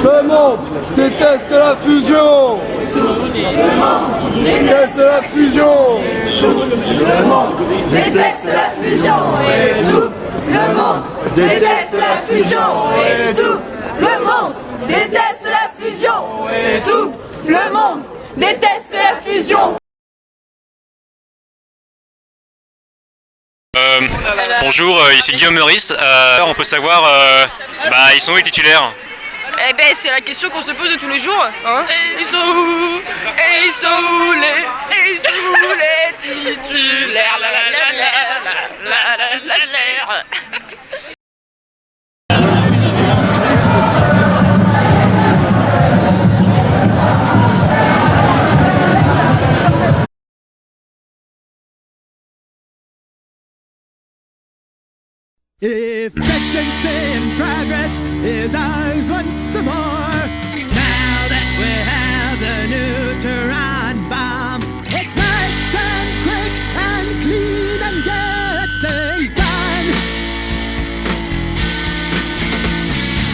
Le monde déteste la fusion. Déteste la fusion. Le monde déteste la fusion et tout. Le monde déteste la fusion et tout. Le monde déteste la fusion et tout. Le monde déteste la fusion. Bonjour, ici Guillaume Meurice. On peut savoir, ils sont où les titulaires? Eh ben c'est la question qu'on se pose tous les jours, hein. Ils sont où? Et ils sont où les titulaires? La la la la la la la la. If efficiency and progress is ours once more, now that we have the neutron bomb, it's nice and quick and clean and get things done.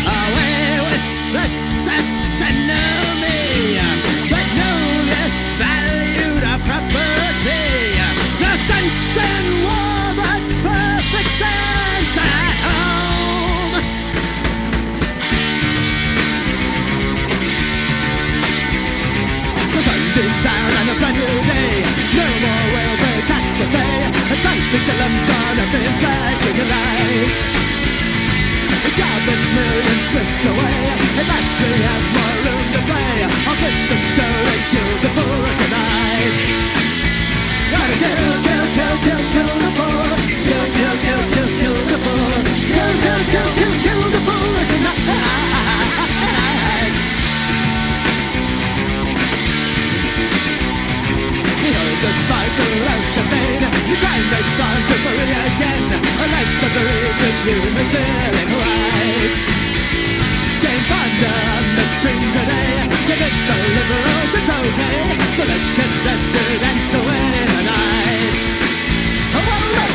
Away with the sus enemy, but no less valued a property. The sense and war, but perfect sense at home. The sun beams down on a brand new day. No more welfare tax to pay. And something solemn's gonna be flashing a light. Jobless millions whisked away. At last we have more room to play. Our systems go and kill the poor tonight. Gotta kill, kill, kill, kill, kill the poor. Kill, kill, kill, kill, kill the poor. Kill, kill, kill, kill, kill the poor tonight. You heard the sparkle of champagne. You crime that's gone to free again. A life's of the reason you must live in right. Jane Fonda on the screen today. Convince the liberals it's okay. So let's get rested and so in the night. Oh,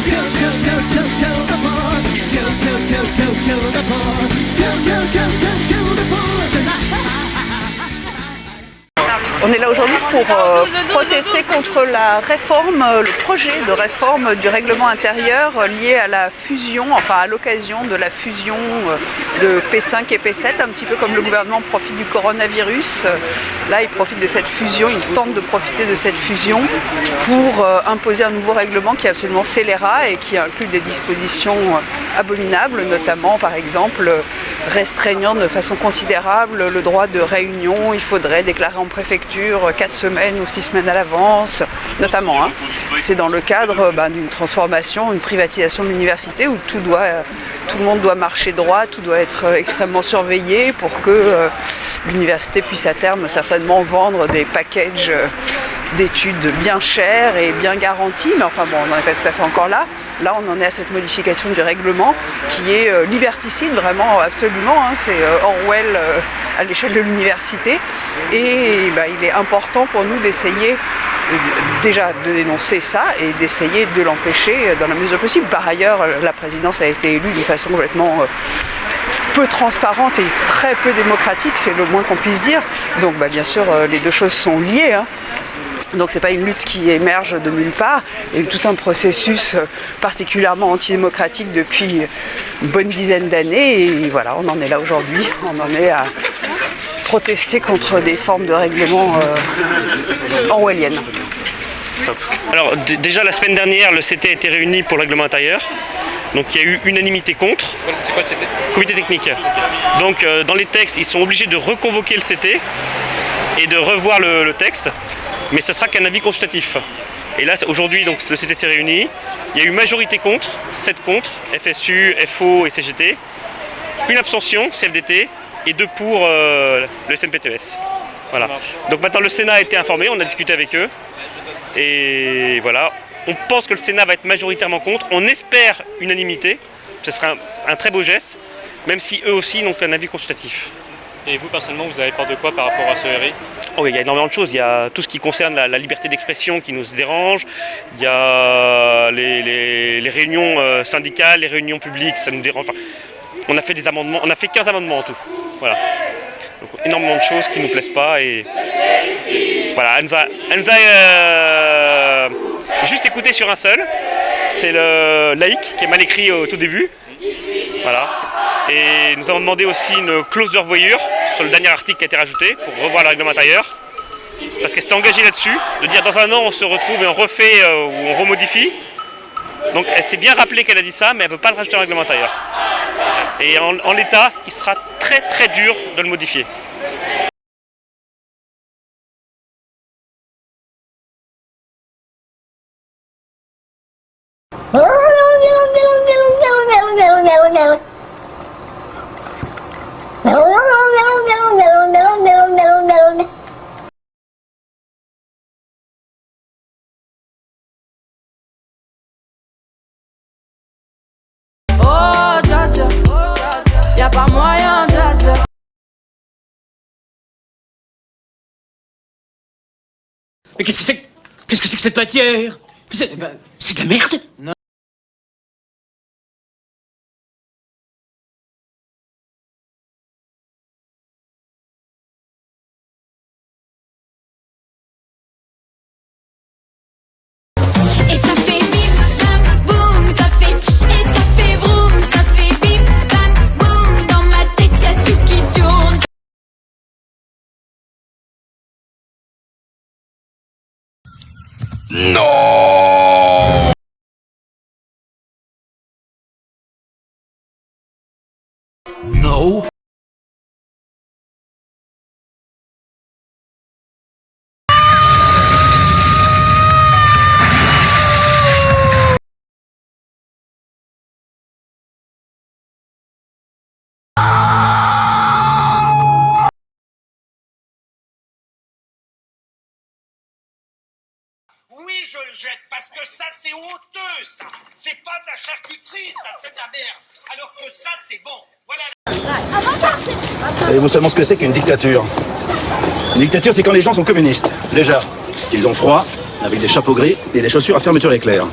kill, kill, kill, kill, kill the poor. Kill, kill, kill, kill, kill the poor. Kill, kill, kill, kill, kill the poor tonight. On est là aujourd'hui pour protester contre la réforme, le projet de réforme du règlement intérieur lié à la fusion, enfin à l'occasion de la fusion de P5 et P7, un petit peu comme le gouvernement profite du coronavirus. Là, il profite de cette fusion, il tente de profiter de cette fusion pour imposer un nouveau règlement qui est absolument scélérat et qui inclut des dispositions abominables, notamment par exemple restreignant de façon considérable le droit de réunion. Il faudrait déclarer en préfecture 4 semaines ou 6 semaines à l'avance, notamment. C'est dans le cadre d'une transformation, une privatisation de l'université où tout le monde doit marcher droit, tout doit être extrêmement surveillé pour que l'université puisse à terme certainement vendre des packages d'études bien chers et bien garantis, mais enfin bon, on n'en est pas tout à fait encore là. Là, on en est à cette modification du règlement qui est liberticide, vraiment, absolument. C'est Orwell à l'échelle de l'université. Et il est important pour nous d'essayer déjà de dénoncer ça et d'essayer de l'empêcher dans la mesure possible. Par ailleurs, la présidence a été élue d'une façon complètement peu transparente et très peu démocratique, c'est le moins qu'on puisse dire. Donc bien sûr, les deux choses sont liées. Donc c'est pas une lutte qui émerge de nulle part, il y a eu tout un processus particulièrement antidémocratique depuis une bonne dizaine d'années et voilà, on en est là aujourd'hui, on en est à protester contre des formes de règlement orwelliennes. Top. Alors déjà la semaine dernière, le CT a été réuni pour le règlement intérieur. Donc il y a eu unanimité contre. C'est quoi le CT? Comité technique. Donc dans les textes, ils sont obligés de reconvoquer le CT et de revoir le texte. Mais ce sera qu'un avis consultatif. Et là, aujourd'hui, donc, le CT s'est réuni. Il y a eu majorité contre, 7 contre, FSU, FO et CGT. Une abstention, CFDT, et 2 pour le SNPTES. Voilà. Donc maintenant, le Sénat a été informé, on a discuté avec eux. Et voilà, on pense que le Sénat va être majoritairement contre. On espère unanimité. Ce sera un très beau geste, même si eux aussi n'ont qu'un avis consultatif. Et vous, personnellement, vous avez peur de quoi par rapport à ce RI? Oh, il y a énormément de choses. Il y a tout ce qui concerne la liberté d'expression qui nous dérange. Il y a les réunions syndicales, les réunions publiques, ça nous dérange. Enfin, on a fait des amendements, on a fait 15 amendements en tout. Voilà. Donc énormément de choses qui ne nous plaisent pas. Et voilà, elle nous a juste écouté sur un seul. C'est le laïc qui est mal écrit au tout début. Voilà. Et nous avons demandé aussi une clause de revoyure sur le dernier article qui a été rajouté pour revoir le règlement intérieur. Parce qu'elle s'était engagée là-dessus, de dire dans un an on se retrouve et on refait ou on remodifie. Donc elle s'est bien rappelé qu'elle a dit ça, mais elle ne veut pas le rajouter au règlement intérieur. Et en l'état, il sera très très dur de le modifier. Oh, dja dja, y'a pas moyen, dja dja. Mais qu'est-ce que c'est que cette matière? C'est de la merde. Et ça fait bim, bam, boum, ça fait pch, et ça fait vroom, ça fait bim, bam, boum, dans ma tête y'a tout qui tourne. Non. No. Oui, je le jette, parce que ça, c'est honteux, ça. C'est pas de la charcuterie, ça, c'est de la merde. Alors que ça, c'est bon. Voilà. Savez-vous seulement ce que c'est qu'une dictature? Une dictature, c'est quand les gens sont communistes. Déjà, ils ont froid, avec des chapeaux gris et des chaussures à fermeture éclair.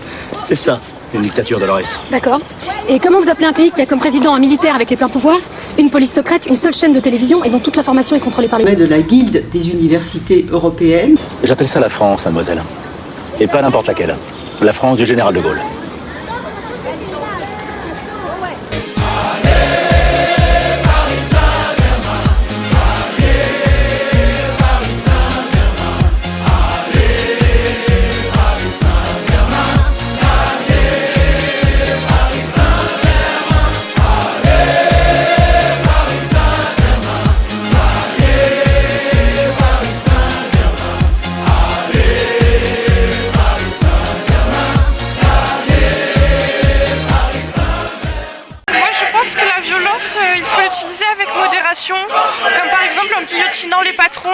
C'est ça, une dictature, Dolores. D'accord. Et comment vous appelez un pays qui a comme président un militaire avec les pleins pouvoirs, une police secrète, une seule chaîne de télévision et dont toute l'information est contrôlée par les... de la Guilde des universités européennes. J'appelle ça la France, mademoiselle. Et pas n'importe laquelle. La France du général de Gaulle. Il faut l'utiliser avec modération, comme par exemple en guillotinant les patrons.